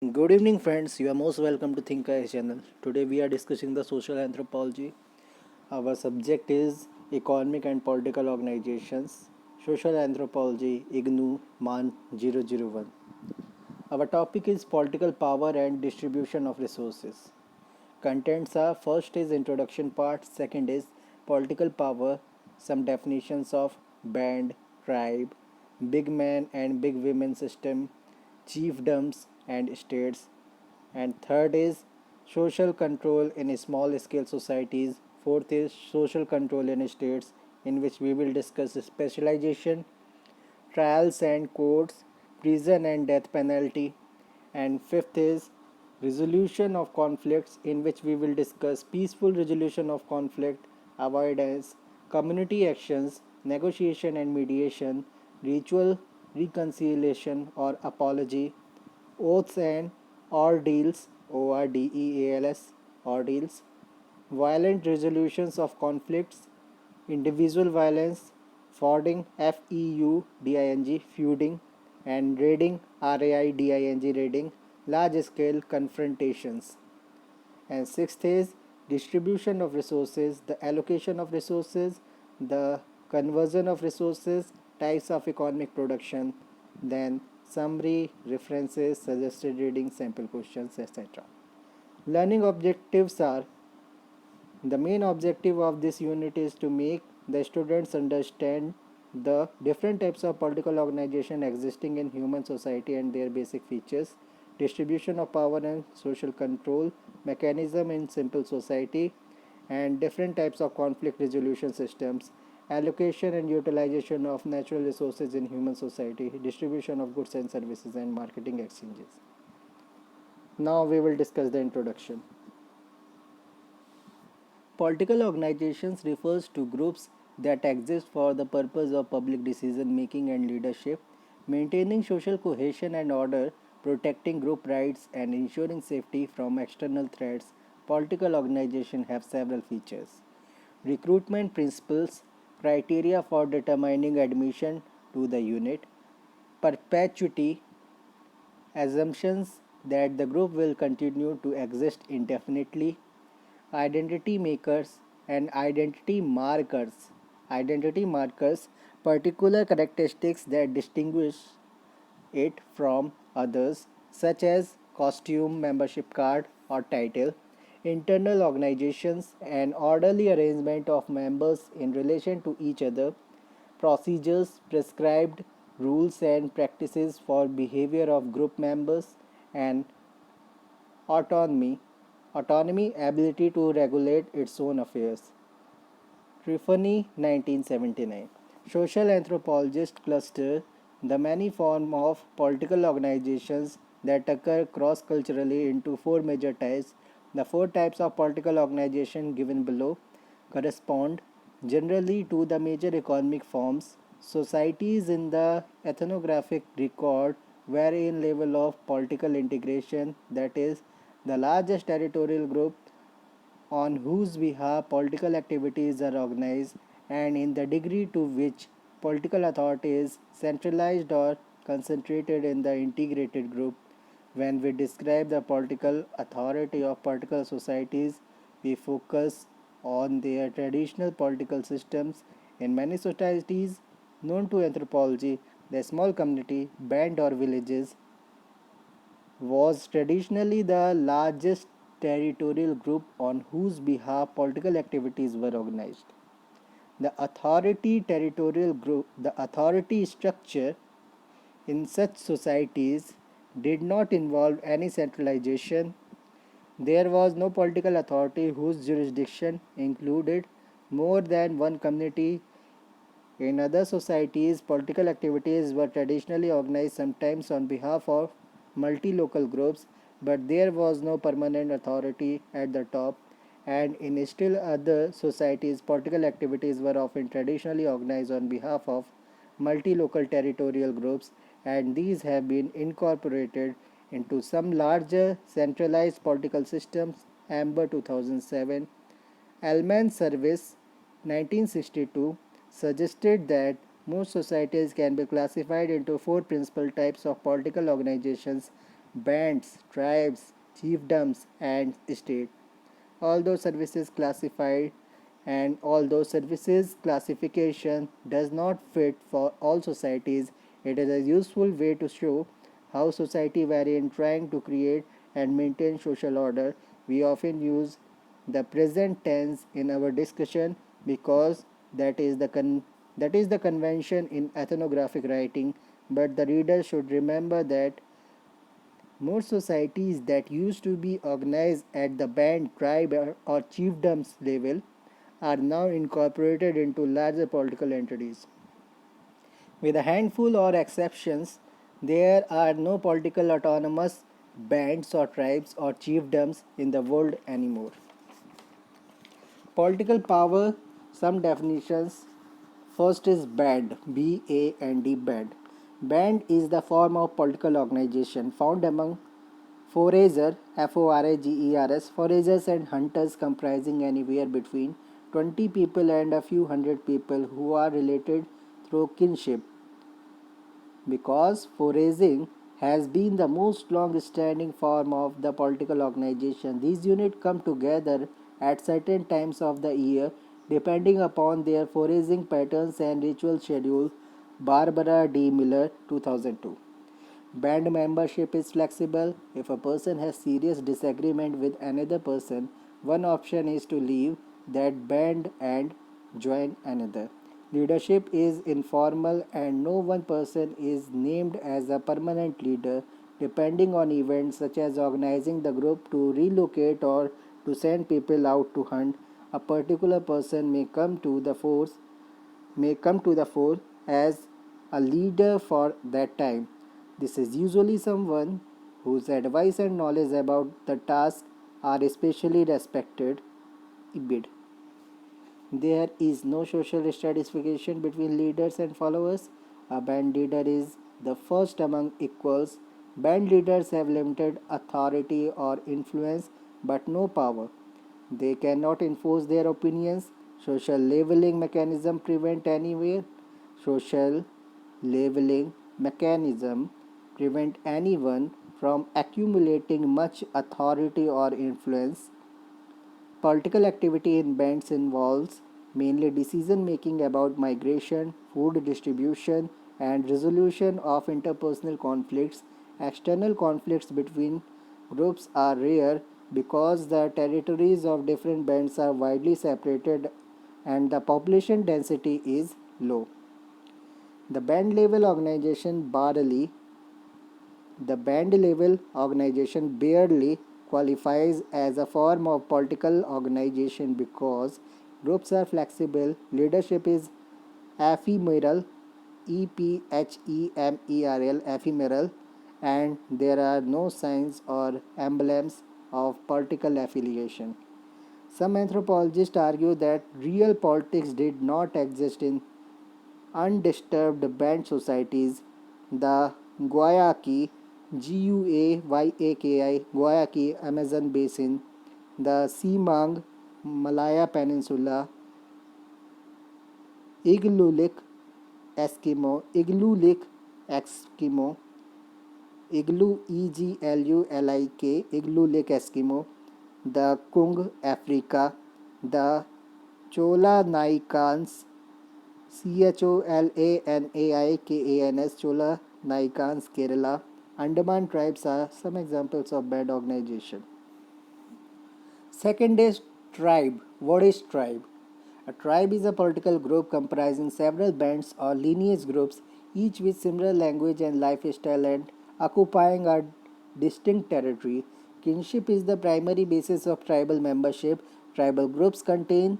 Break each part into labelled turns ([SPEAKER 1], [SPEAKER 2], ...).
[SPEAKER 1] Good evening, friends. You are most welcome to Think IS channel. Today we are discussing the social anthropology. Our subject is economic and political organizations. Social anthropology, IGNU, MAN 001. Our topic is political power and distribution of resources. Contents are: first is introduction part, second is political power, some definitions of band, tribe, big man and big women system, chiefdoms and states, and third is social control in small scale societies, fourth is social control in states, in which we will discuss specialization, trials and courts, prison and death penalty, and fifth is resolution of conflicts, in which we will discuss peaceful resolution of conflict, avoidance, community actions, negotiation and mediation, ritual reconciliation or apology, oaths and ordeals, ORDEALS, ordeals, violent resolutions of conflicts, individual violence, feuding, feuding, and raiding, raiding, large scale confrontations. And sixth is distribution of resources, the allocation of resources, the conversion of resources, types of economic production, then summary, references, suggested reading, sample questions, etc. Learning objectives are: the main objective of this unit is to make the students understand the different types of political organization existing in human society and their basic features, distribution of power and social control mechanism in simple society, and different types of conflict resolution systems, allocation and utilization of natural resources in human society, distribution of goods and services, and marketing exchanges. Now we will discuss the introduction. Political organizations refers to groups that exist for the purpose of public decision making and leadership, maintaining social cohesion and order, protecting group rights, and ensuring safety from external threats. Political organizations have several features: recruitment principles, criteria for determining admission to the unit, perpetuity, assumptions that the group will continue to exist indefinitely, identity makers and identity markers, particular characteristics that distinguish it from others, such as costume, membership card, or title, internal organizations, and orderly arrangement of members in relation to each other, procedures, prescribed rules and practices for behavior of group members, and autonomy, ability to regulate its own affairs. Trifani, 1979. Social anthropologists cluster the many forms of political organizations that occur cross culturally into four major types. The four types of political organization given below correspond generally to the major economic forms. Societies in the ethnographic record vary in level of political integration, that is, the largest territorial group on whose behalf political activities are organized, and in the degree to which political authority is centralized or concentrated in the integrated group. When we describe the political authority of particular societies, we focus on their traditional political systems. In many societies known to anthropology, the small community, band, or villages was traditionally the largest territorial group on whose behalf political activities were organized. The authority structure in such societies did not involve any centralization. There was no political authority whose jurisdiction included more than one community. In other societies, political activities were traditionally organized sometimes on behalf of multi-local groups, but there was no permanent authority at the top. And in still other societies, political activities were often traditionally organized on behalf of multi-local territorial groups, and these have been incorporated into some larger centralized political systems. Amber, 2007. Ellman Service, 1962, suggested that most societies can be classified into four principal types of political organizations bands, tribes, chiefdoms, and state. Although services classified and although services classification does not fit for all societies, it is a useful way to show how society vary in trying to create and maintain social order. We often use the present tense in our discussion because that is the convention in ethnographic writing, but the reader should remember that most societies that used to be organized at the band, tribe, or chiefdoms level are now incorporated into larger political entities. With a handful or exceptions, there are no political autonomous bands or tribes or chiefdoms in the world anymore. Political power, some definitions. First is band, B-A-N-D, band. Band is the form of political organization found among forager, Foragers, foragers and hunters comprising anywhere between 20 people and a few hundred people who are related through kinship. Because foraging has been the most long-standing form of the political organization, these units come together at certain times of the year depending upon their foraging patterns and ritual schedule. Barbara D. Miller, 2002. Band membership is flexible. If a person has serious disagreement with another person, one option is to leave that band and join another. Leadership is informal and no one person is named as a permanent leader. Depending on events such as organizing the group to relocate or to send people out to hunt, a particular person may come to the fore as a leader for that time. This is usually someone whose advice and knowledge about the task are especially respected. Ibid. There is no social stratification between leaders and followers. A band leader is the first among equals. Band leaders have limited authority or influence but no power. They cannot enforce their opinions. Social leveling mechanism prevent anywhere. Social leveling mechanism prevent anyone from accumulating much authority or influence. Political activity in bands involves mainly decision making about migration, food distribution, and resolution of interpersonal conflicts. External conflicts between groups are rare because the territories of different bands are widely separated and the population density is low. The band level organization barely the band level organization barely qualifies as a form of political organization because groups are flexible, leadership is ephemeral, ephemeral, and there are no signs or emblems of political affiliation. Some anthropologists argue that real politics did not exist in undisturbed band societies. The Guayaki, Guayaki Amazon Basin, the Simang Malaya Peninsula, Igloolik Eskimo, Igloolik Eskimo, the Kung Africa, the Chola Naikans, Cholanaikans, Chola Naikans, Kerala. Andaman tribes are some examples of band organization. Second is tribe. What is tribe? A tribe is a political group comprising several bands or lineage groups, each with similar language and lifestyle and occupying a distinct territory. Kinship is the primary basis of tribal membership. Tribal groups contain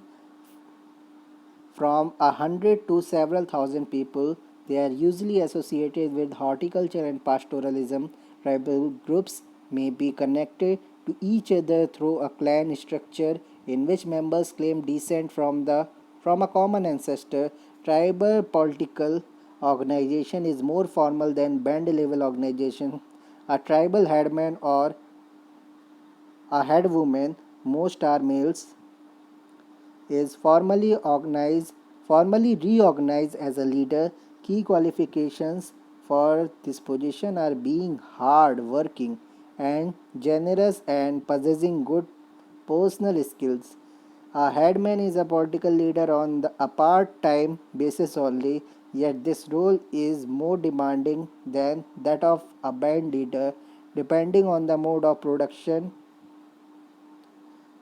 [SPEAKER 1] from 100 to several thousand people. They are usually associated with horticulture and pastoralism. Tribal groups may be connected to each other through a clan structure in which members claim descent from a common ancestor. Tribal political organization is more formal than band level organization. A tribal headman or a headwoman, most are males, is formally reorganized as a leader. Key qualifications for this position are being hard working and generous and possessing good personal skills. A headman is a political leader on a part time basis only, yet this role is more demanding than that of a band leader, depending on the mode of production.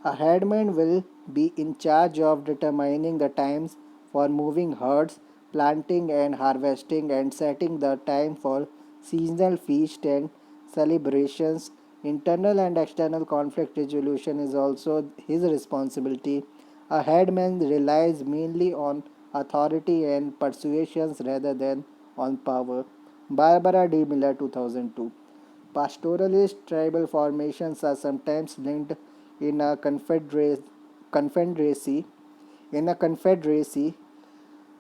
[SPEAKER 1] A headman will be in charge of determining the times for moving herds, planting and harvesting, and setting the time for seasonal feasts and celebrations. Internal and external conflict resolution is also his responsibility. A headman relies mainly on authority and persuasions rather than on power. Barbara D. Miller, 2002. Pastoralist tribal formations are sometimes linked in a confederacy in a confederacy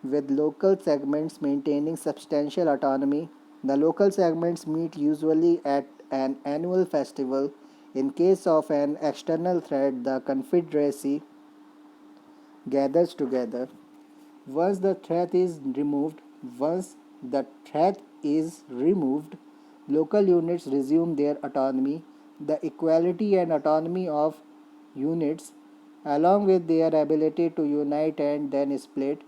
[SPEAKER 1] with local segments maintaining substantial autonomy. The local segments meet usually at an annual festival. In case of an external threat, the confederacy gathers together. Once the threat is removed, once the threat is removed, local units resume their autonomy. The equality and autonomy of units, along with their ability to unite and then split,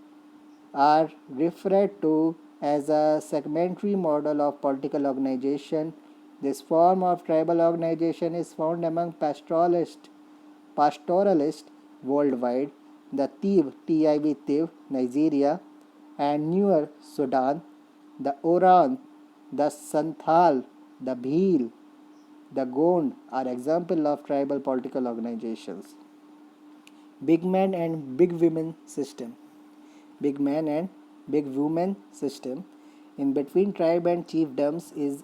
[SPEAKER 1] are referred to as a segmentary model of political organization. This form of tribal organization is found among pastoralists worldwide, the Tiv, Nigeria, and Newer Sudan, the Oran, the Santhal, the Bhil, the Gond are examples of tribal political organizations. Big man and big women system. Big man and big woman system. In between tribe and chiefdoms is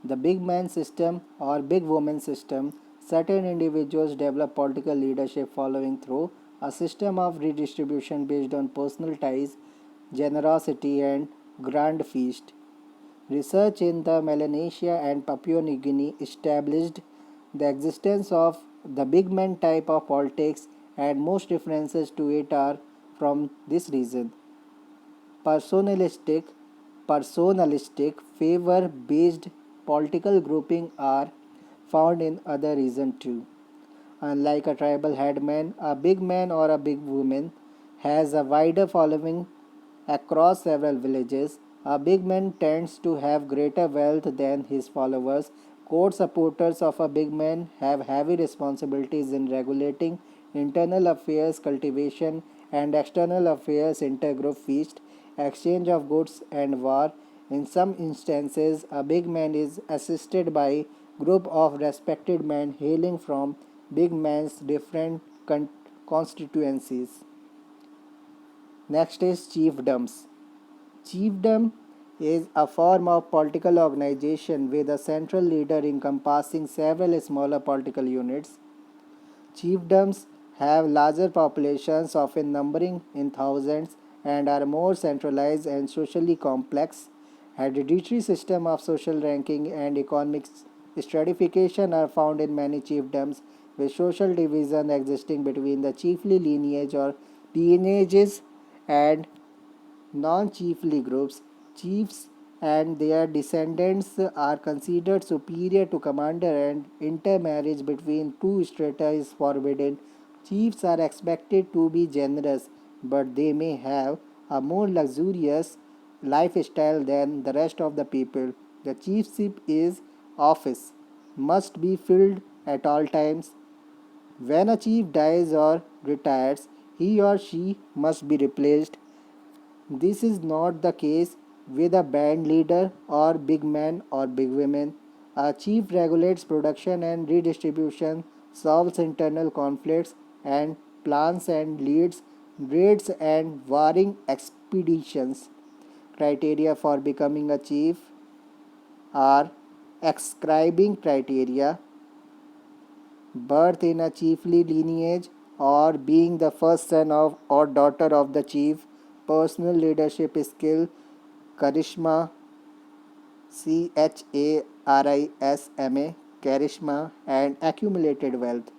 [SPEAKER 1] the big man system or big woman system. Certain individuals develop political leadership following through a system of redistribution based on personal ties, generosity, and grand feast. Research in the Melanesia and Papua New Guinea established the existence of the big man type of politics, and most references to it are from this reason. Personalistic, favor based political grouping are found in other regions too. Unlike a tribal headman, a big man or a big woman has a wider following across several villages. A big man tends to have greater wealth than his followers. Core supporters of a big man have heavy responsibilities in regulating internal affairs, cultivation, and external affairs, intergroup feast, exchange of goods, and war. In some instances, a big man is assisted by a group of respected men hailing from big man's different constituencies. Next is chiefdoms. Chiefdom is a form of political organization with a central leader encompassing several smaller political units. Chiefdoms have larger populations, often numbering in thousands, and are more centralized and socially complex. Hereditary system of social ranking and economic stratification are found in many chiefdoms, with social division existing between the chiefly lineage or lineages and non-chiefly groups. Chiefs and their descendants are considered superior to commander, and intermarriage between two strata is forbidden. Chiefs are expected to be generous, but they may have a more luxurious lifestyle than the rest of the people. The chiefship is office, must be filled at all times. When a chief dies or retires, he or she must be replaced. This is not the case with a band leader or big man or big women. A chief regulates production and redistribution, solves internal conflicts and plans and leads raids and warring expeditions. Criteria for becoming a chief are ascribing criteria, birth in a chiefly lineage, or being the first son of or daughter of the chief, personal leadership skill, charisma, charisma, and accumulated wealth.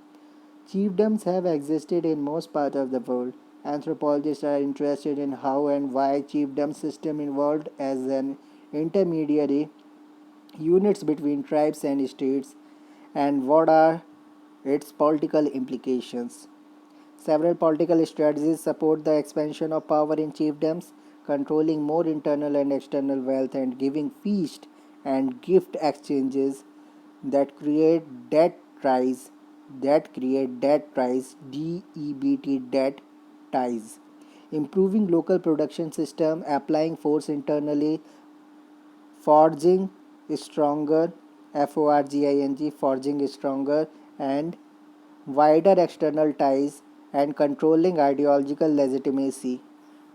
[SPEAKER 1] Chiefdoms have existed in most parts of the world. Anthropologists are interested in how and why chiefdom system evolved as an intermediary units between tribes and states, and what are its political implications. Several political strategies support the expansion of power in chiefdoms, controlling more internal and external wealth and giving feast and gift exchanges that create debt ties, DEBT debt ties. Improving local production system, applying force internally, forging stronger, forging stronger, and wider external ties, and controlling ideological legitimacy.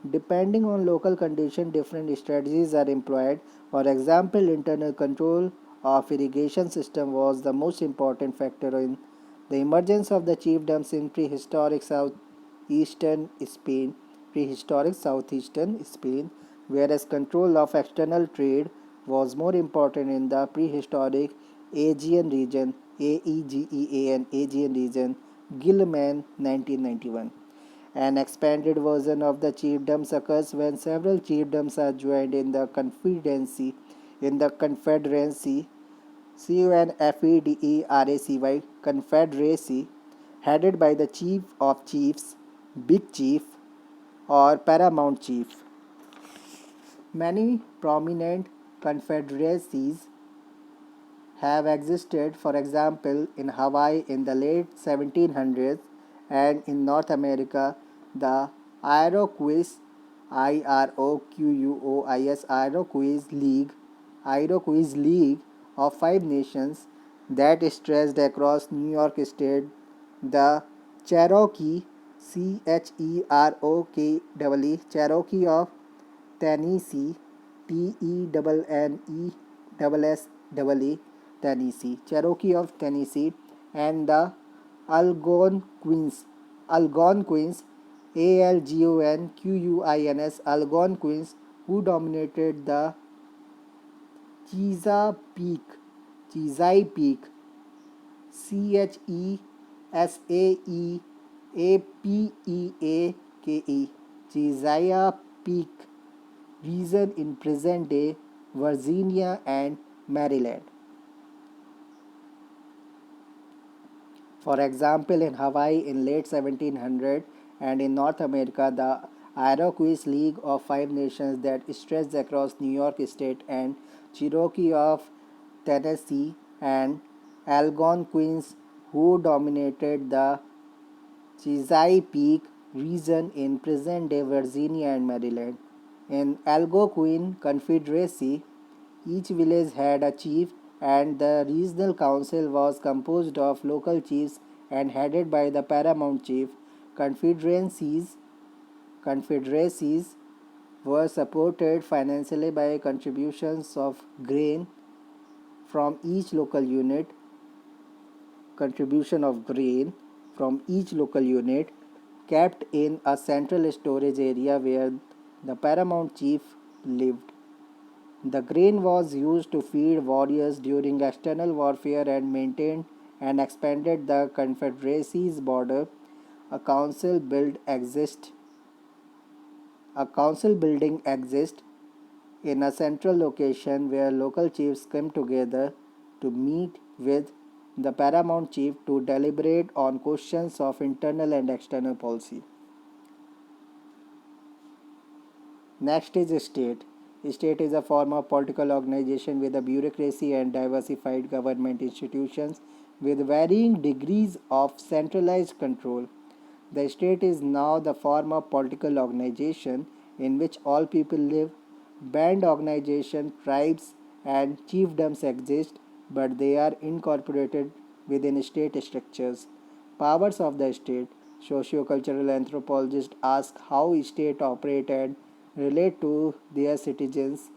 [SPEAKER 1] Depending on local condition, different strategies are employed. For example, internal control of irrigation system was the most important factor in the emergence of the chiefdoms in prehistoric southeastern Spain, whereas control of external trade was more important in the prehistoric Aegean region, Aegean region, Gilman 1991. An expanded version of the chiefdoms occurs when several chiefdoms are joined in the confederacy, confederacy, headed by the chief of chiefs, big chief, or paramount chief. Many prominent confederacies have existed, for example, in Hawaii in the late 1700s, and in North America, the Iroquois, Iroquois League of Five Nations that stretched across New York State, the Cherokee, Cherokee of Tennessee, Tennessee, Tennessee, Cherokee of Tennessee, and the Algonquins, Algonquins, who dominated the Chesapeake, Chesapeake, Chesapeake, Chesapeake region in present day Virginia and Maryland. For example, in Hawaii in late 1700 and in North America, the Iroquois League of Five Nations that stretched across New York State, and Cherokee of Tennessee, and Algonquins who dominated the Chesapeake region in present-day Virginia and Maryland. In Algonquin Confederacy, each village had a chief, and the regional council was composed of local chiefs and headed by the paramount chief. Confederacies confederacies were supported financially by contributions of grain from each local unit, contribution of grain from each local unit kept in a central storage area where the paramount chief lived. The grain was used to feed warriors during external warfare and maintained and expanded the Confederacy's border. A council build exist a council building exists in a central location where local chiefs come together to meet with the paramount chief to deliberate on questions of internal and external policy. Next is state. State is a form of political organization with a bureaucracy and diversified government institutions with varying degrees of centralized control. The state is now the form of political organization in which all people live. Band organization, tribes, and chiefdoms exist, but they are incorporated within state structures. Powers of the state. Sociocultural anthropologists ask how state operate and relate to their citizens.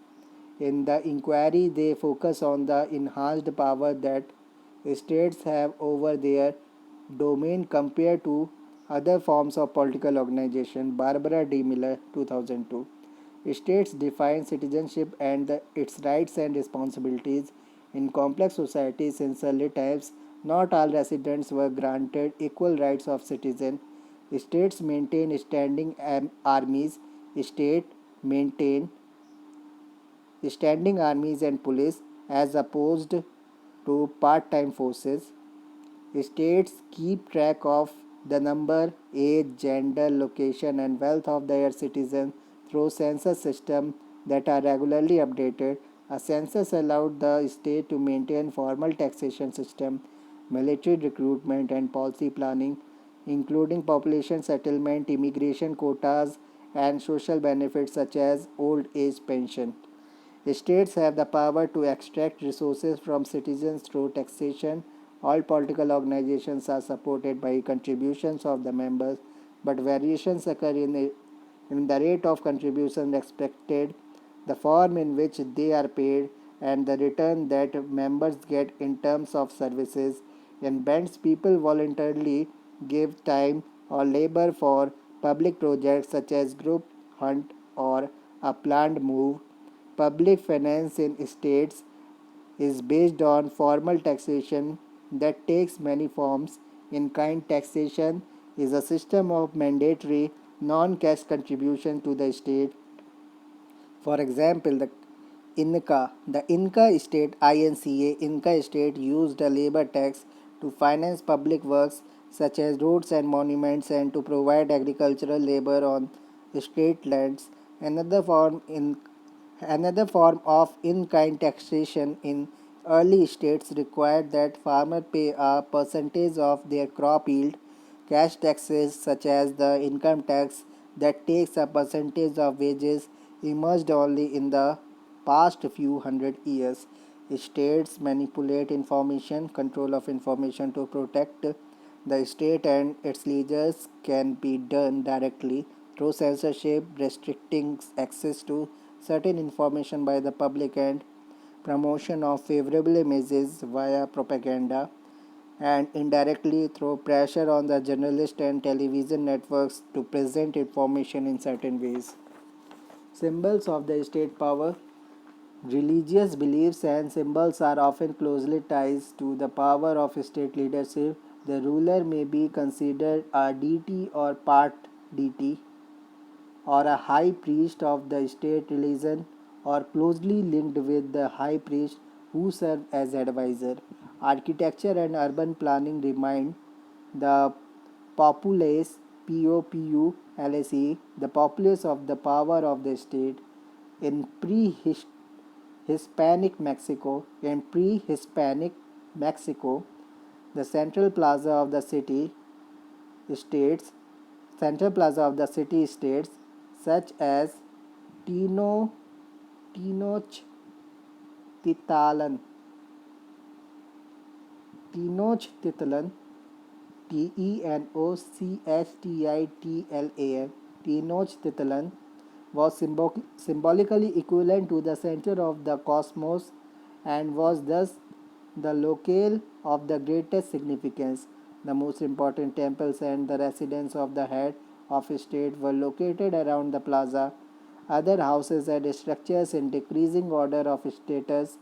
[SPEAKER 1] In the inquiry, they focus on the enhanced power that states have over their domain compared to other forms of political organization. Barbara D. Miller, 2002. States define citizenship and its rights and responsibilities. In complex societies since early times, not all residents were granted equal rights of citizen. States maintain standing armies. State maintain standing armies and police as opposed to part-time forces. States keep track of the number, age, gender, location, and wealth of their citizens through census systems that are regularly updated. A census allowed the state to maintain formal taxation system, military recruitment, and policy planning, including population settlement, immigration quotas, and social benefits such as old age pension. States have the power to extract resources from citizens through taxation. All political organizations are supported by contributions of the members, but variations occur in the rate of contributions expected, the form in which they are paid, and the return that members get in terms of services. In bands, people voluntarily give time or labor for public projects such as group hunt or a planned move. Public finance in states is based on formal taxation that takes many forms. In kind taxation is a system of mandatory non-cash contribution to the state. For example, the Inca state Inca state used a labor tax to finance public works such as roads and monuments and to provide agricultural labor on state lands. Another form in Another form of in-kind taxation in early states required that farmers pay a percentage of their crop yield. Cash taxes, such as the income tax that takes a percentage of wages, emerged only in the past few hundred years. States manipulate information, control of information to protect the state and its leaders can be done directly through censorship, restricting access to certain information by the public and promotion of favorable images via propaganda, and indirectly through pressure on the journalist and television networks to present information in certain ways. Symbols of the state power. Religious beliefs and symbols are often closely tied to the power of state leadership. The ruler may be considered a deity or part deity, or a high priest of the state religion, or closely linked with the high priest who serve as advisor. Architecture and urban planning remind the populace the populace of the power of the state. In pre-Hispanic Mexico, the states central plaza of the city states such as Tino, Tenochtitlan, Tenochtitlan, Tenochtitlan, Tenochtitlan was symbolically equivalent to the center of the cosmos and was thus the locale of the greatest significance. The most important temples and the residence of the head of state were located around the plaza. Other houses and structures in decreasing order of status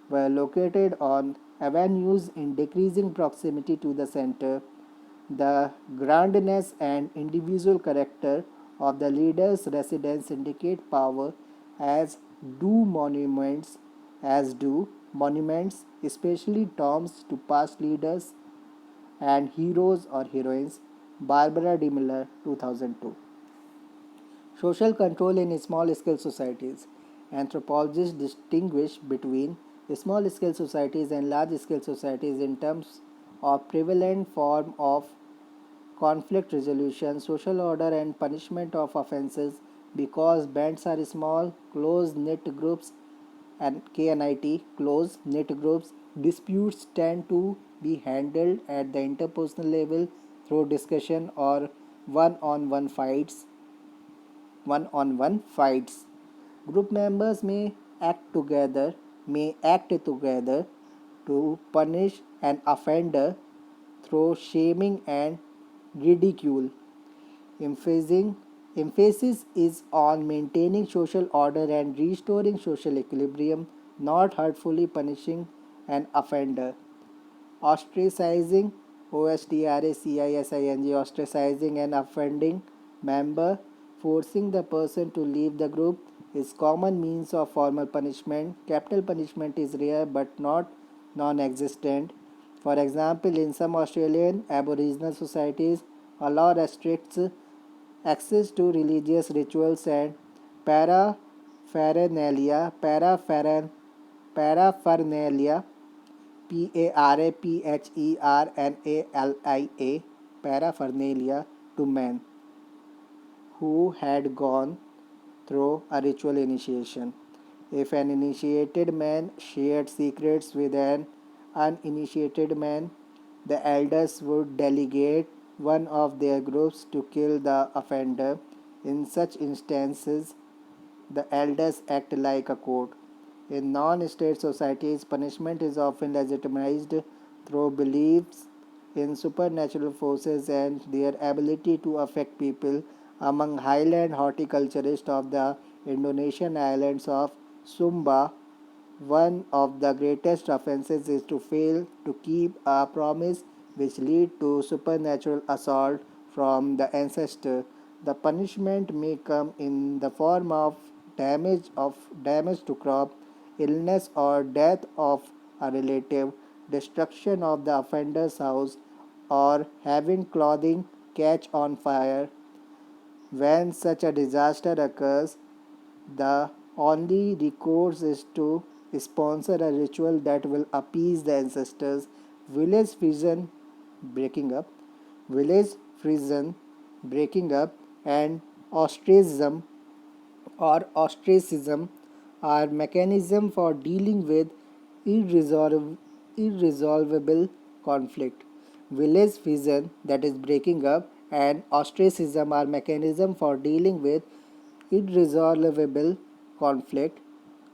[SPEAKER 1] were located on avenues in decreasing proximity to the center. The grandness and individual character of the leader's residence indicate power, as do monuments, especially tombs to past leaders and heroes or heroines. Barbara de Miller, 2002. Social control in small scale societies. Anthropologists distinguish between small scale societies and large scale societies in terms of prevalent form of conflict resolution, social order, and punishment of offenses. Because bands are small, close knit groups, and KNIT, close knit groups, disputes tend to be handled at the interpersonal level through discussion or one on one fights. Group members act together to punish an offender through shaming and ridicule. Emphasizing, Emphasis is on maintaining social order and restoring social equilibrium, not hurtfully punishing an offender. Ostracizing, ostracizing an offending member, forcing the person to leave the group, is common means of formal punishment. Capital punishment is rare but not non-existent. For example, in some Australian Aboriginal societies, a law restricts access to religious rituals and paraphernalia, paraphernalia, paraphernalia, paraphernalia to men who had gone through a ritual initiation. If an initiated man shared secrets with an uninitiated man, the elders would delegate one of their groups to kill the offender. In such instances, the elders act like a court. In non state societies, punishment is often legitimized through beliefs in supernatural forces and their ability to affect people. Among highland horticulturists of the Indonesian islands of Sumba, one of the greatest offenses is to fail to keep a promise which lead to supernatural assault from the ancestor. The punishment may come in the form of damage to crop, illness or death of a relative, destruction of the offender's house, or having clothing catch on fire. When such a disaster occurs, the only recourse is to sponsor a ritual that will appease the ancestors. Village fusion breaking up, village fusion breaking up, and ostracism ostracism are mechanisms for dealing with irresolvable conflict. Village fission, that is breaking up, and ostracism are mechanisms for dealing with irresolvable conflict.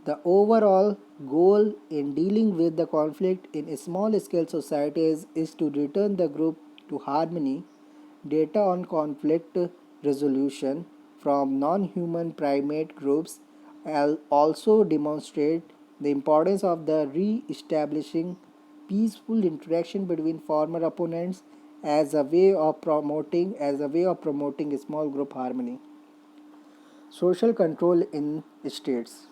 [SPEAKER 1] The overall goal in dealing with the conflict in small scale societies is to return the group to harmony. Data on conflict resolution from non human primate groups also demonstrate the importance of the re establishing peaceful interaction between former opponents as a way of promoting small group harmony. Social control in states.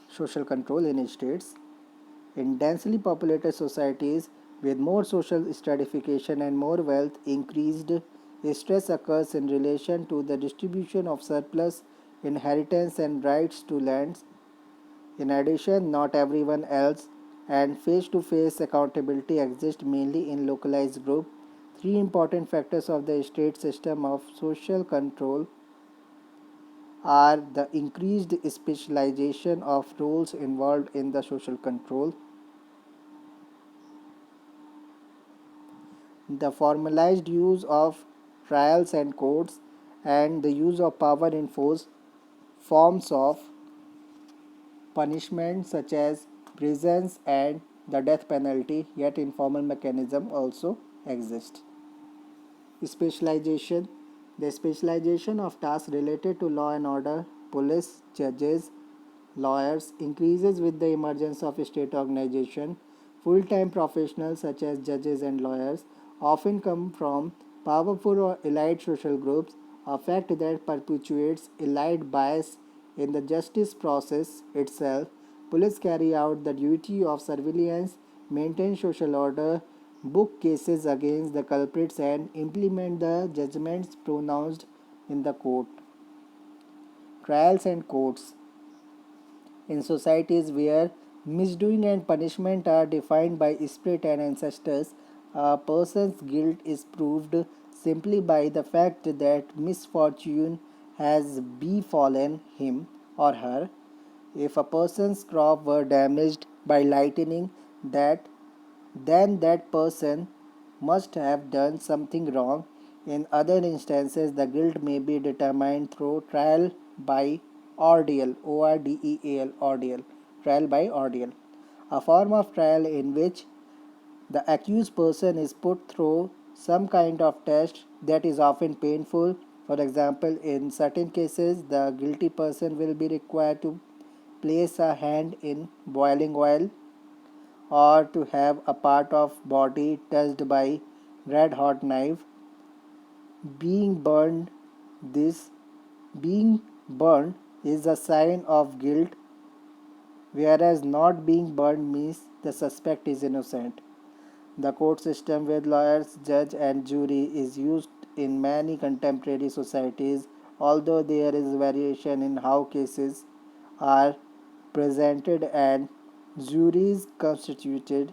[SPEAKER 1] Social control in states. In densely populated societies with more social stratification and more wealth, increased stress occurs in relation to the distribution of surplus, inheritance, and rights to lands. In addition, not everyone else and face to face accountability exist mainly in localized groups. Three important factors of the state system of social control are the increased specialization of roles involved in the social control, the formalized use of trials and courts, and the use of power in forms of punishment such as prisons and the death penalty, yet informal mechanism also exist. Specialization. The specialization of tasks related to law and order, police, judges, lawyers increases with the emergence of state organization. Full-time professionals such as judges and lawyers often come from powerful or elite social groups, a fact that perpetuates elite bias in the justice process itself. Police carry out the duty of surveillance, maintain social order, book cases against the culprits, and implement the judgments pronounced in the court. Trials and courts. In societies where misdoing and punishment are defined by spirit and ancestors, a person's guilt is proved simply by the fact that misfortune has befallen him or her. If a person's crop were damaged by lightning, that then that person must have done something wrong. In other instances, the guilt may be determined through trial by ordeal, ordeal, ordeal, trial by ordeal, a form of trial in which the accused person is put through some kind of test that is often painful. For example, in certain cases, the guilty person will be required to place a hand in boiling oil or to have a part of body touched by red hot knife. Being burned this being burned is a sign of guilt, whereas not being burned means the suspect is innocent. The court system with lawyers, judge, and jury is used in many contemporary societies, although there is variation in how cases are presented and juries constituted.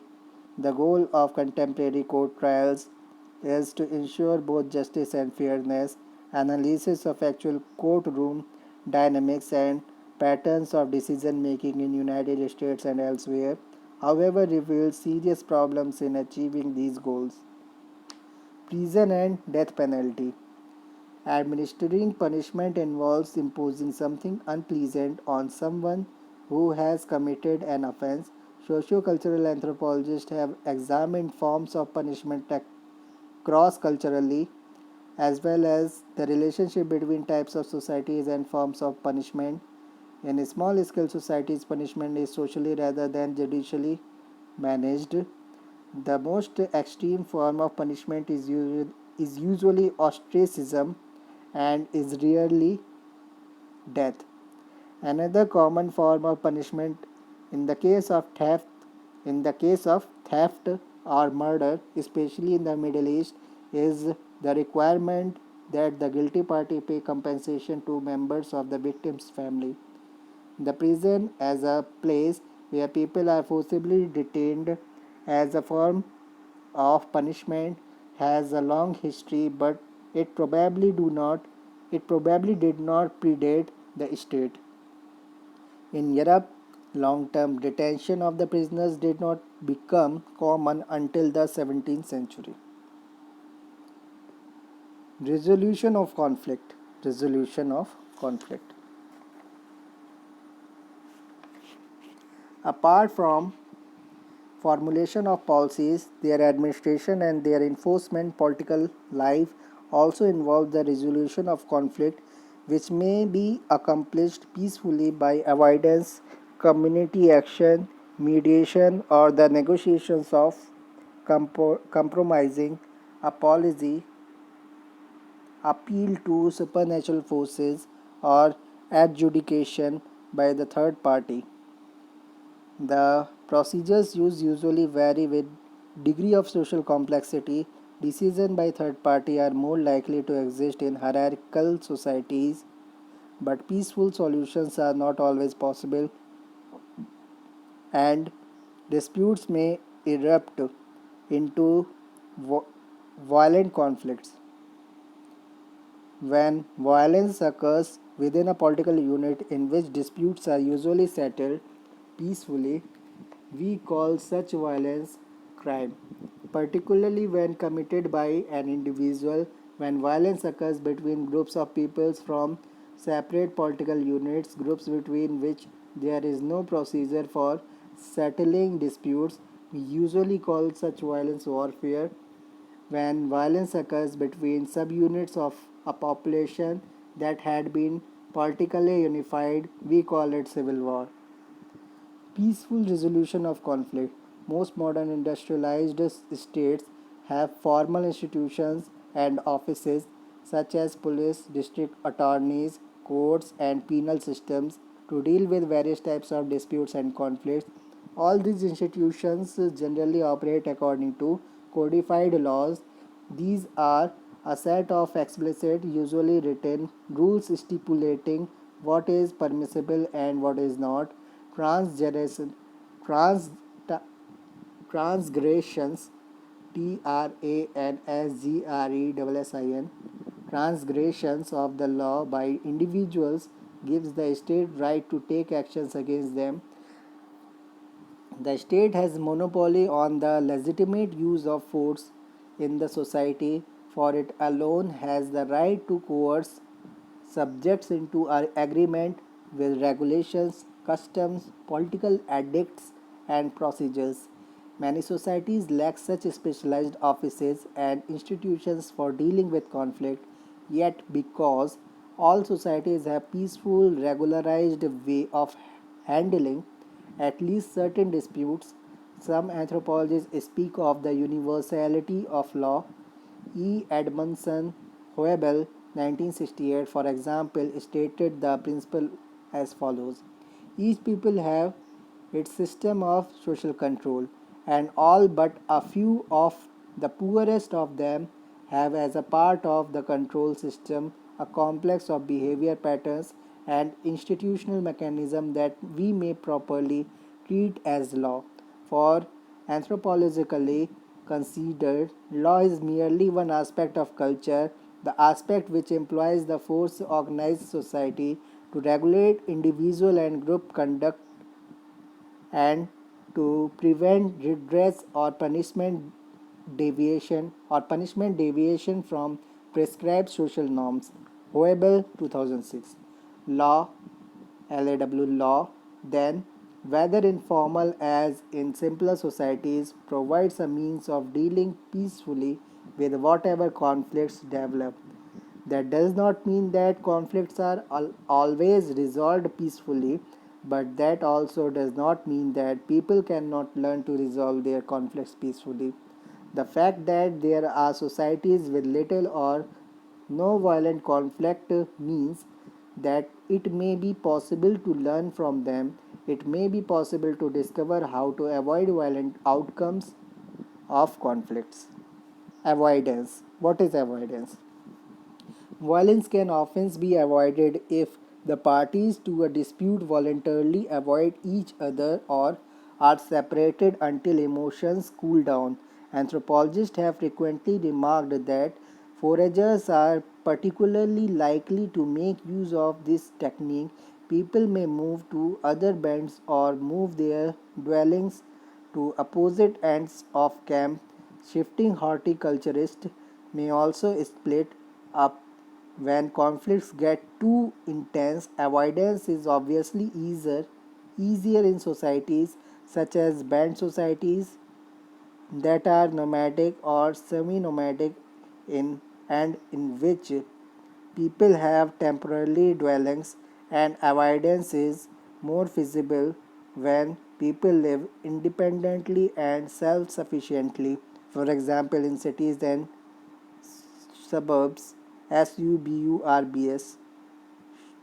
[SPEAKER 1] The goal of contemporary court trials is to ensure both justice and fairness. Analysis of actual courtroom dynamics and patterns of decision making in United States and elsewhere, however, reveals serious problems in achieving these goals. Prison and death penalty. Administering punishment involves imposing something unpleasant on someone who has committed an offense. Sociocultural anthropologists have examined forms of punishment cross culturally, as well as the relationship between types of societies and forms of punishment. In small scale societies, punishment is socially rather than judicially managed. The most extreme form of punishment is usually ostracism and is rarely death. Another common form of punishment in the case of theft in the case of theft or murder, especially in the Middle East, is the requirement that the guilty party pay compensation to members of the victim's family. The prison as a place where people are forcibly detained as a form of punishment has a long history, but it probably do not it probably did not predate the state. In Europe, long-term detention of the prisoners did not become common until the 17th century. Resolution of conflict. Resolution of conflict. Apart from formulation of policies, their administration and their enforcement, political life also involve the resolution of conflict, which may be accomplished peacefully by avoidance, community action, mediation, or the negotiations of compromising a policy, appeal to supernatural forces, or adjudication by the third party. The procedures used usually vary with degree of social complexity. Decisions by third party are more likely to exist in hierarchical societies, but peaceful solutions are not always possible, and disputes may erupt into violent conflicts. When violence occurs within a political unit in which disputes are usually settled peacefully, we call such violence crime, particularly when committed by an individual. When violence occurs between groups of peoples from separate political units, groups between which there is no procedure for settling disputes, we usually call such violence warfare. When violence occurs between subunits of a population that had been politically unified, we call it civil war. Peaceful resolution of conflict. Most modern industrialized states have formal institutions and offices such as police, district attorneys, courts, and penal systems to deal with various types of disputes and conflicts. All these institutions generally operate according to codified laws. These are a set of explicit, usually written rules stipulating what is permissible and what is not. Transgression, trans, transgressions, transgression, transgressions of the law by individuals gives the state right to take actions against them. The state has monopoly on the legitimate use of force in the society, for it alone has the right to coerce subjects into an agreement with regulations, customs, political edicts, and procedures. Many societies lack such specialized offices and institutions for dealing with conflict, yet, because all societies have peaceful, regularized way of handling at least certain disputes, some anthropologists speak of the universality of law. E. Edmondson Hoebel, 1968, for example, stated the principle. as follows. Each people have its system of social control, and all but a few of the poorest of them have as a part of the control system a complex of behavior patterns and institutional mechanism that we may properly treat as law. For anthropologically considered, law is merely one aspect of culture, the aspect which employs the force organized society to regulate individual and group conduct and to prevent redress or punishment deviation from prescribed social norms. However, 2006 law law then, whether informal as in simpler societies, provides a means of dealing peacefully with whatever conflicts develop. That does not mean that conflicts are always resolved peacefully, but that also does not mean that people cannot learn to resolve their conflicts peacefully. The fact that there are societies with little or no violent conflict means that it may be possible to learn from them. It may be possible to discover how to avoid violent outcomes of conflicts. Avoidance. What is avoidance? Violence can often be avoided if the parties to a dispute voluntarily avoid each other or are separated until emotions cool down. Anthropologists have frequently remarked that foragers are particularly likely to make use of this technique. People may move to other bands or move their dwellings to opposite ends of camp. Shifting horticulturists may also split up when conflicts get too intense. Avoidance is obviously easier in societies such as band societies that are nomadic or semi-nomadic in and in which people have temporary dwellings, and avoidance is more feasible when people live independently and self-sufficiently. For example, in cities and suburbs, suburbs,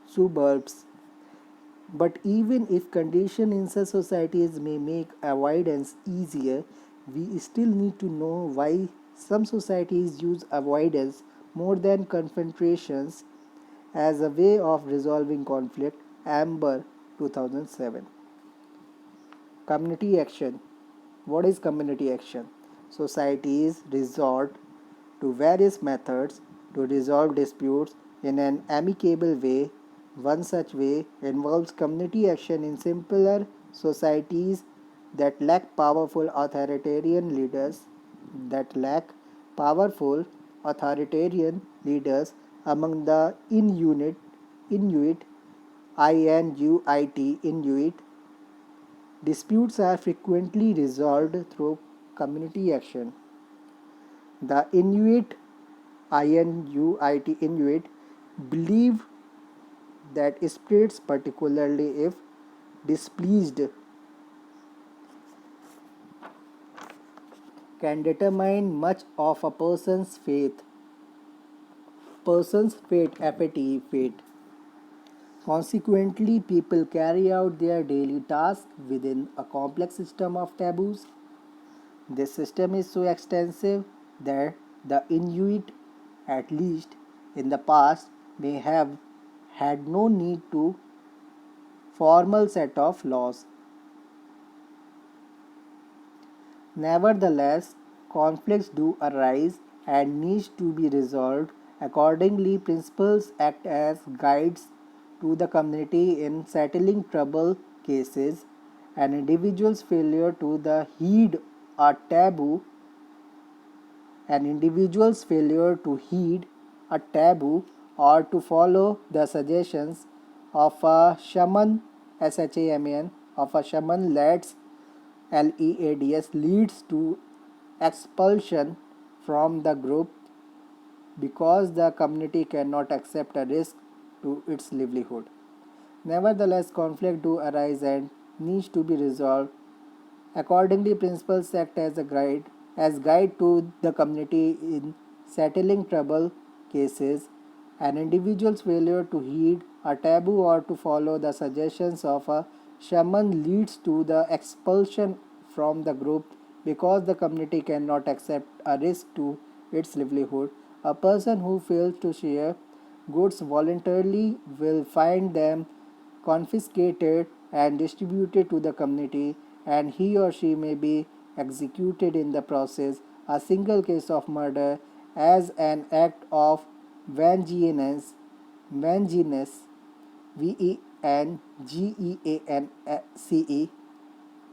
[SPEAKER 1] suburbs. But even if conditions in such societies may make avoidance easier, we still need to know why some societies use avoidance more than confrontations as a way of resolving conflict. Amber 2007. Community action. What is community action? Societies resort to various methods to resolve disputes in an amicable way. One such way involves community action in simpler societies that lack that lack powerful authoritarian leaders among the Inuit. Disputes are frequently resolved through community action. The Inuit believe that spirits, particularly if displeased, can determine much of a fate. Consequently, people carry out their daily tasks within a complex system of taboos. This system is so extensive that the Inuit, at least in the past, may have had no need to formal set of laws. Nevertheless, conflicts do arise and need to be resolved. Accordingly, principles act as guides to the community in settling trouble cases. An individual's failure to the heed a taboo An individual's failure to heed a taboo or to follow the suggestions of a shaman, of a shaman leads to expulsion from the group because the community cannot accept a risk to its livelihood. Nevertheless, conflict do arise and needs to be resolved. Accordingly, principles act as guide to the community in settling trouble cases. An individual's failure to heed a taboo or to follow the suggestions of a shaman leads to the expulsion from the group because the community cannot accept a risk to its livelihood. A person who fails to share goods voluntarily will find them confiscated and distributed to the community, and he or she may be executed in the process. A single case of murder as an act of vengeance, vengeance,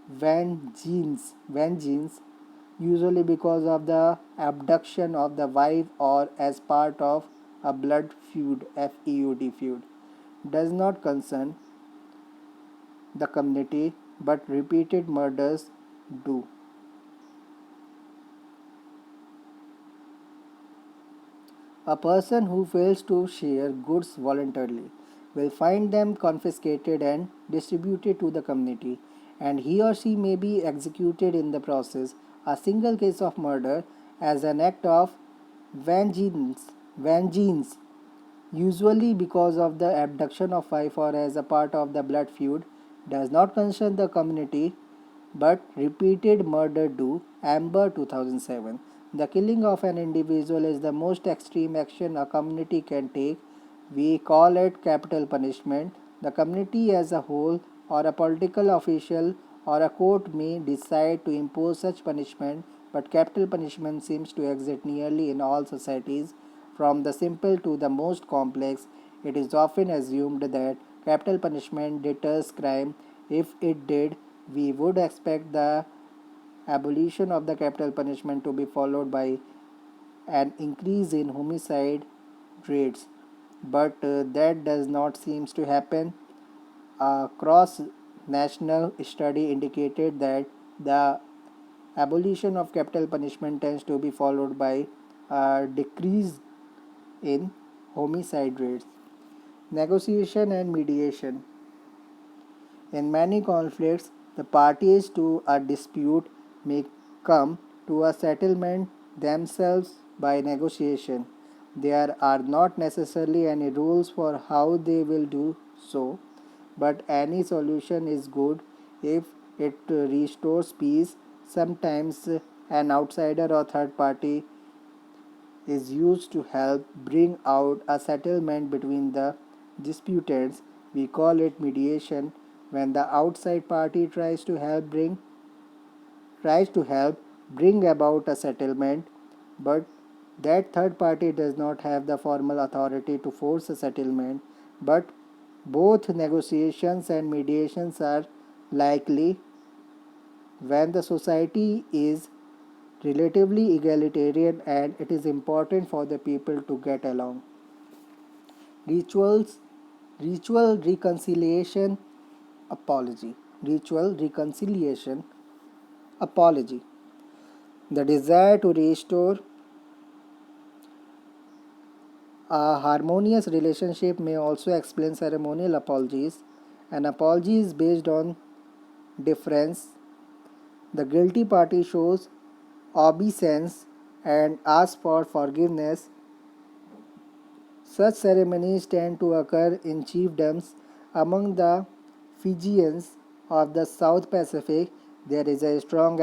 [SPEAKER 1] vengeance, vengeance, usually because of the abduction of the wife or as part of a blood feud, feud, does not concern the community, but repeated murders do. A person who fails to share goods voluntarily will find them confiscated and distributed to the community, and he or she may be executed in the process. A single case of murder as an act of vengeance, usually because of the abduction of wife or as a part of the blood feud, does not concern the community, but repeated murder do. Amber 2007. The killing of an individual is the most extreme action a community can take. We call it capital punishment. The community as a whole, or a political official, or a court may decide to impose such punishment, but capital punishment seems to exist nearly in all societies. From the simple to the most complex, it is often assumed that capital punishment deters crime. If it did, we would expect the abolition of the capital punishment to be followed by an increase in homicide rates, but that does not seem to happen. A cross-national study indicated that the abolition of capital punishment tends to be followed by a decrease in homicide rates. Negotiation and mediation. In many conflicts, the parties to a dispute may come to a settlement themselves by negotiation. There are not necessarily any rules for how they will do so, but any solution is good if it restores peace. Sometimes an outsider or third party is used to help bring out a settlement between the disputants. We call it mediation when the outside party tries to help bring about a settlement, but that third party does not have the formal authority to force a settlement. But both negotiations and mediations are likely when the society is relatively egalitarian and it is important for the people to get along. Rituals, ritual reconciliation, apology. Ritual reconciliation, apology. The desire to restore a harmonious relationship may also explain ceremonial apologies. An apology is based on difference. The guilty party shows obeisance and asks for forgiveness. Such ceremonies tend to occur in chiefdoms. Among the Fijians of the South Pacific, there is a strong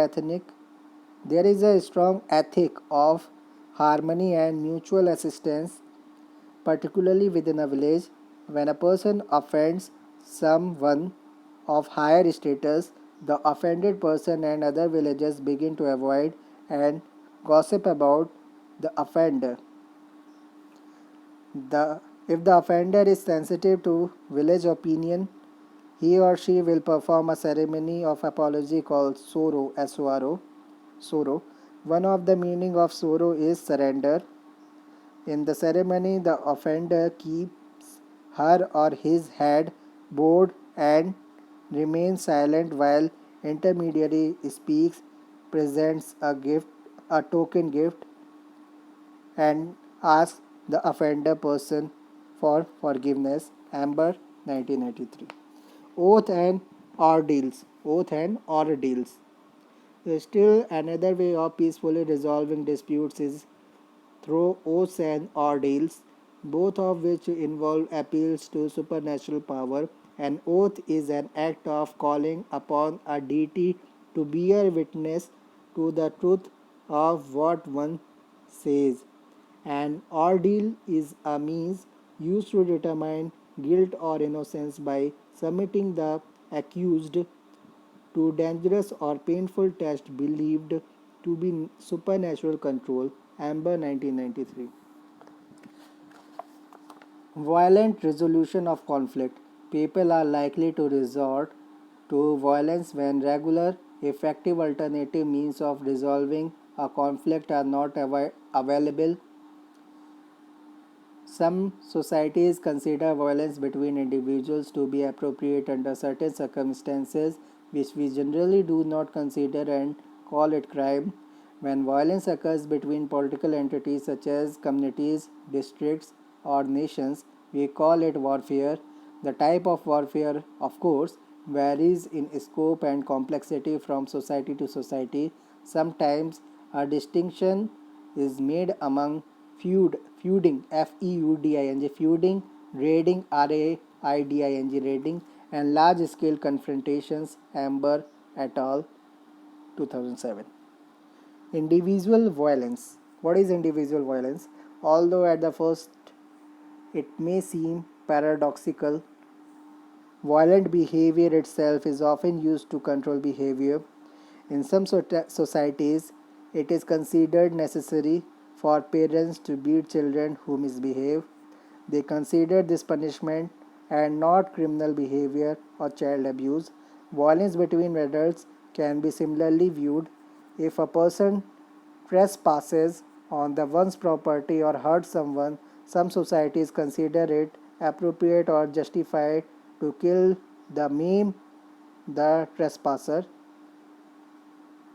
[SPEAKER 1] ethic of harmony and mutual assistance, particularly within a village. When a person offends someone of higher status, the offended person and other villagers begin to avoid and gossip about the offender. If the offender is sensitive to village opinion, he or she will perform a ceremony of apology called Soro, S-O-R-O, Soro. One of the meaning of Soro is surrender. In the ceremony, the offender keeps her or his head bowed and remains silent while intermediary speaks, presents a gift, a token gift, and asks the offender person for forgiveness. Amber 1983. Oath and ordeals. Oath and ordeals. Still another way of peacefully resolving disputes is through oaths and ordeals. both of which involve appeals to supernatural power. An oath is an act of calling upon a deity to bear witness to the truth of what one says. An ordeal is a means used to determine guilt or innocence by submitting the accused to dangerous or painful tests believed to be supernatural control. Amber 1993. Violent resolution of conflict. People are likely to resort to violence when regular, effective alternative means of resolving a conflict are not available. Some societies consider violence between individuals to be appropriate under certain circumstances, which we generally do not consider and call it crime. When violence occurs between political entities such as communities, districts, or nations, we call it warfare. The type of warfare, of course, varies in scope and complexity from society to society. Sometimes a distinction is made among feuding, feuding, feuding, raiding, raiding, raiding, and large scale confrontations. Amber et al. 2007. Individual violence. What is individual violence? Although at the first it may seem paradoxical, violent behavior itself is often used to control behavior. In some societies, it is considered necessary for parents to beat children who misbehave. They consider this punishment and not criminal behavior or child abuse. Violence between adults can be similarly viewed. If a person trespasses on the one's property or hurts someone, some societies consider it appropriate or justified to kill the maim the trespasser,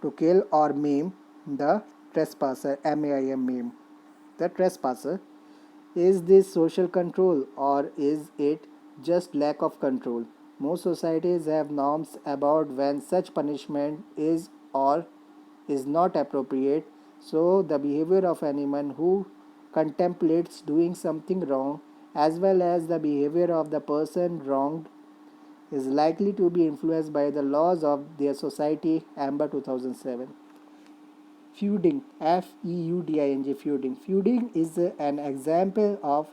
[SPEAKER 1] to kill or maim the trespasser, maim the trespasser. Is this social control or is it just lack of control? Most societies have norms about when such punishment is or is not appropriate, so the behavior of anyone who contemplates doing something wrong, as well as the behavior of the person wronged, is likely to be influenced by the laws of their society. Amber 2007. Feuding, feuding. Feuding is an example of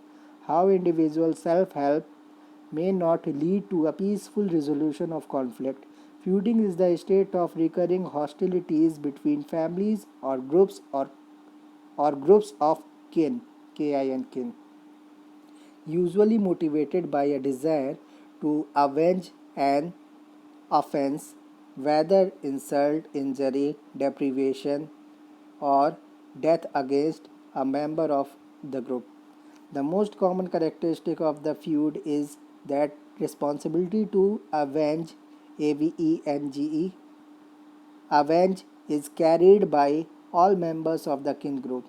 [SPEAKER 1] how individual self help may not lead to a peaceful resolution of conflict. Feuding is the state of recurring hostilities between families or groups of kin, kin, usually motivated by a desire to avenge an offense, whether insult, injury, deprivation, or death against a member of the group. The most common characteristic of the feud is that responsibility to avenge is carried by all members of the kin group.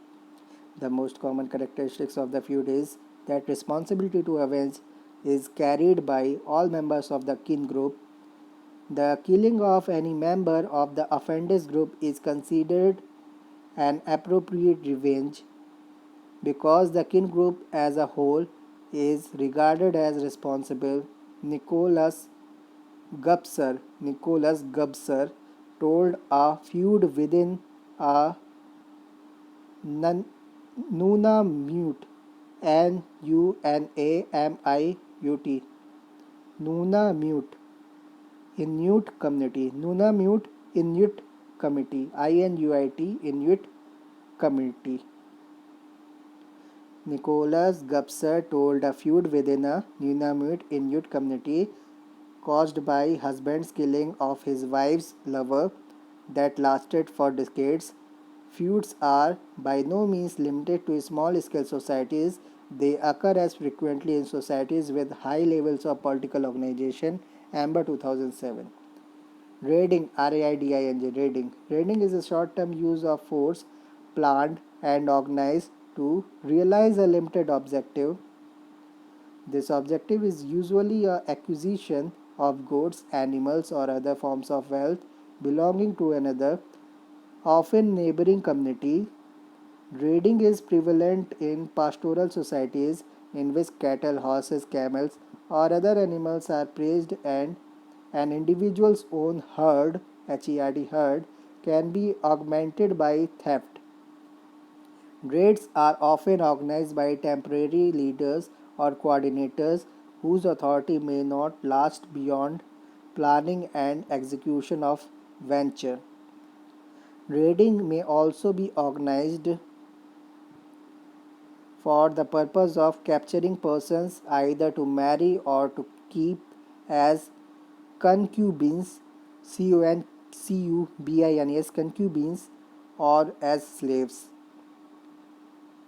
[SPEAKER 1] The most common characteristics of the feud is that responsibility to avenge is carried by all members of the kin group. The killing of any member of the offender's group is considered an appropriate revenge because the kin group as a whole is regarded as responsible. Nicholas Gubser told a feud within a Nunamute, Nunamiut, Nunamute Inuit community, Nunamute Inuit community, Inuit community. Nicholas Gubser told a feud within a Nunamute Inuit community caused by husband's killing of his wife's lover that lasted for decades. Feuds are by no means limited to small-scale societies. They occur as frequently in societies with high levels of political organization. Amber 2007. Raiding, raiding. Raiding is a short-term use of force planned and organized to realize a limited objective. This objective is usually a acquisition of goods, animals, or other forms of wealth belonging to another, often neighboring community. Raiding is prevalent in pastoral societies in which cattle, horses, camels, or other animals are praised and an individual's own herd, HERD herd, can be augmented by theft. Raids are often organized by temporary leaders or coordinators whose authority may not last beyond planning and execution of venture. Raiding may also be organized for the purpose of capturing persons either to marry or to keep as concubines, concubines, concubines, or as slaves.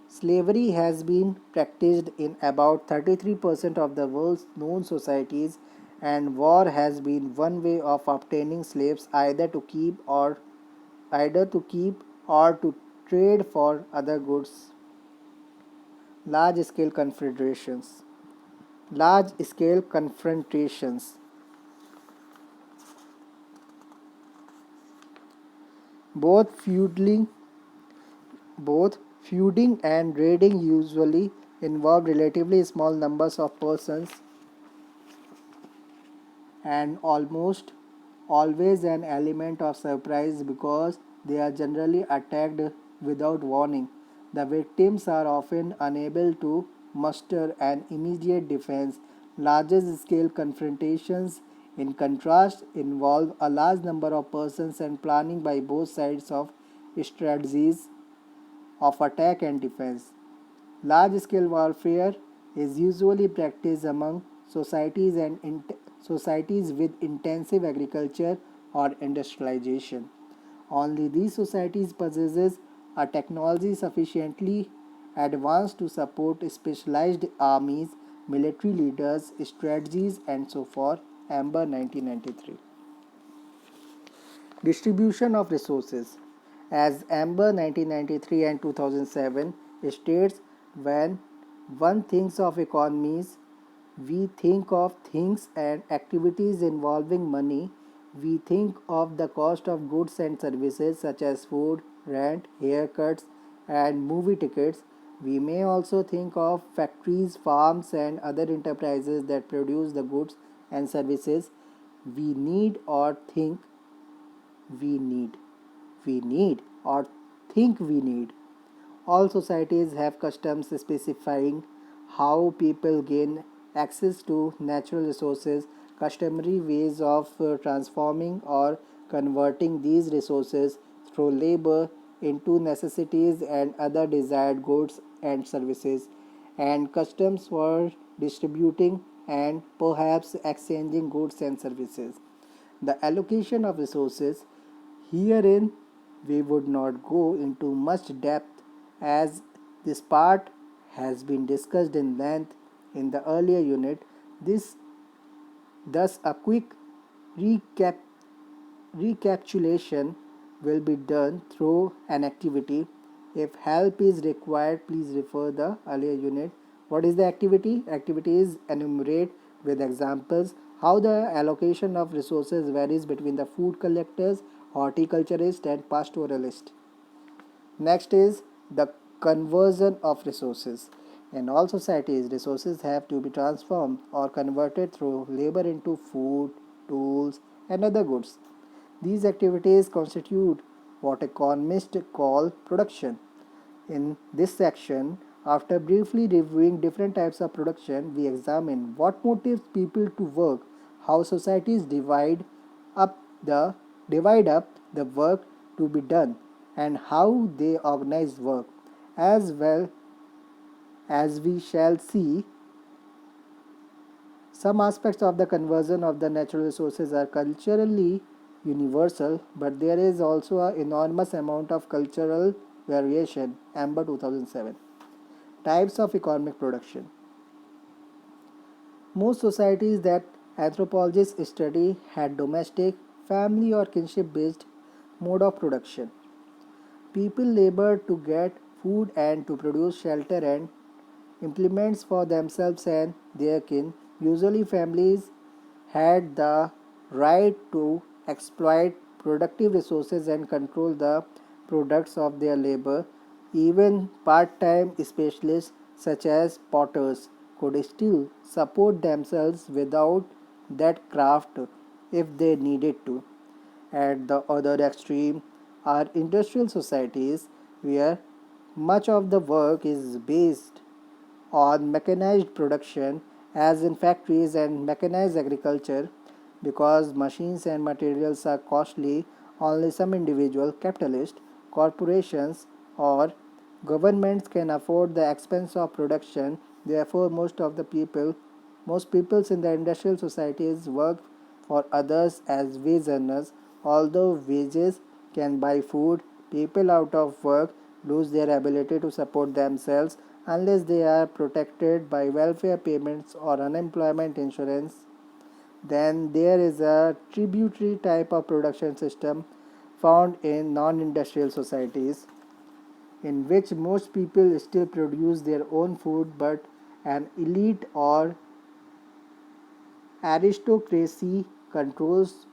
[SPEAKER 1] Slavery has been practiced in about 33% of the world's known societies, and war has been one way of obtaining slaves either to keep or to trade for other goods. Large scale confederations. Large scale confrontations. Both feuding, both feuding and raiding usually involve relatively small numbers of persons and almost always an element of surprise because they are generally attacked without warning. The victims are often unable to muster an immediate defense. Larger scale confrontations, in contrast, involve a large number of persons and planning by both sides of strategies of attack and defense. Large scale warfare is usually practiced among societies with intensive agriculture or industrialization. Only these societies possesses a technology sufficiently advanced to support specialized armies, military leaders, strategies, and so forth. Amber 1993. Distribution of resources. As Amber 1993 and 2007 states, when one thinks of economies, we think of things and activities involving money. We think of the cost of goods and services such as food, rent, haircuts, and movie tickets. We may also think of factories, farms, and other enterprises that produce the goods and services we need or think we need. We need or think we need. All societies have customs specifying how people gain access to natural resources, customary ways of transforming or converting these resources through labor into necessities and other desired goods and services, and customs for distributing and perhaps exchanging goods and services. The allocation of resources. Herein, we would not go into much depth as this part has been discussed in length in the earlier unit. This thus a quick recap recapitulation will be done through an activity. If help is required, please refer the earlier unit. What is the activity? Activity is enumerate with examples how the allocation of resources varies between the food collectors, horticulturist, and pastoralist. Next is the conversion of resources. In all societies, resources have to be transformed or converted through labor into food, tools, and other goods. These activities constitute what economists call production. In this section, after briefly reviewing different types of production, we examine what motivates people to work, how societies up divide up the work to be done, and how they organize work. As well as we shall see, some aspects of the conversion of the natural resources are culturally universal, but there is also an enormous amount of cultural variation. Amber 2007. Types of economic production. Most societies that anthropologists study had domestic, family, or kinship based mode of production. People labored to get food and to produce shelter and implements for themselves and their kin. Usually, families had the right to exploit productive resources and control the products of their labor. Even part time specialists such as potters could still support themselves without that craft if they needed to. At the other extreme are industrial societies where much of the work is based on mechanized production, as in factories and mechanized agriculture. Because machines and materials are costly, only some individual capitalists, corporations, or governments can afford the expense of production. Therefore, most peoples in the industrial societies work for others as wage earners. Although wages can buy food, people out of work lose their ability to support themselves unless they are protected by welfare payments or unemployment insurance. Then there is a tributary type of production system found in non industrial societies, in which most people still produce their own food, but an elite or aristocracy controls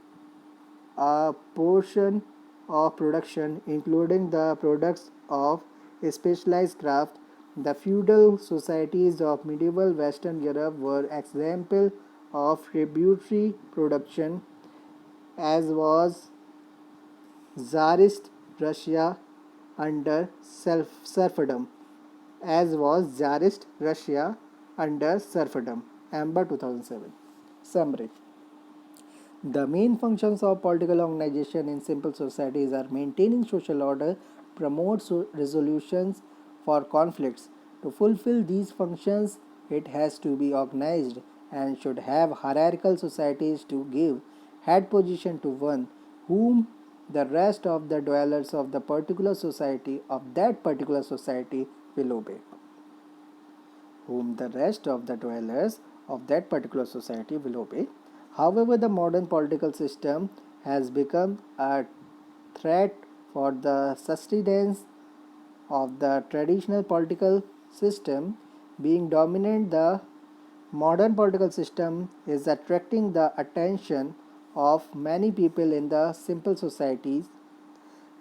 [SPEAKER 1] a portion of production, including the products of specialized craft. The feudal societies of medieval Western Europe were example of tributary production, as was Tsarist Russia under serfdom. As was Tsarist Russia under serfdom. Amber 2007. Summary. The main functions of political organization in simple societies are maintaining social order, promote resolutions for conflicts. To fulfill these functions, it has to be organized and should have hierarchical societies to give head position to one whom the rest of the dwellers of the particular society of that particular society will obey. Whom the rest of the dwellers of that particular society will obey. However, the modern political system has become a threat for the sustenance of the traditional political system. Being dominant, the modern political system is attracting the attention of many people in the simple societies,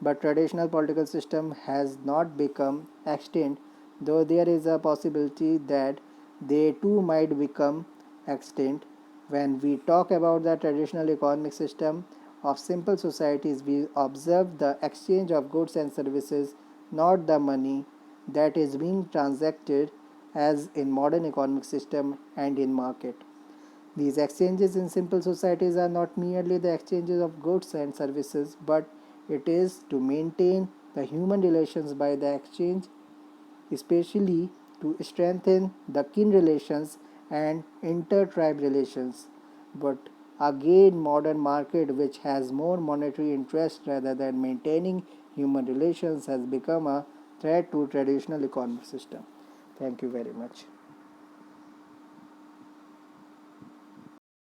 [SPEAKER 1] but traditional political system has not become extinct, though there is a possibility that they too might become extinct. When we talk about the traditional economic system of simple societies, we observe the exchange of goods and services, not the money that is being transacted as in modern economic system and in market. These exchanges in simple societies are not merely the exchanges of goods and services, but it is to maintain the human relations by the exchange, especially to strengthen the kin relations and inter-tribe relations. But again, modern market, which has more monetary interest rather than maintaining human relations, has become a threat to traditional economic system. Thank you very much.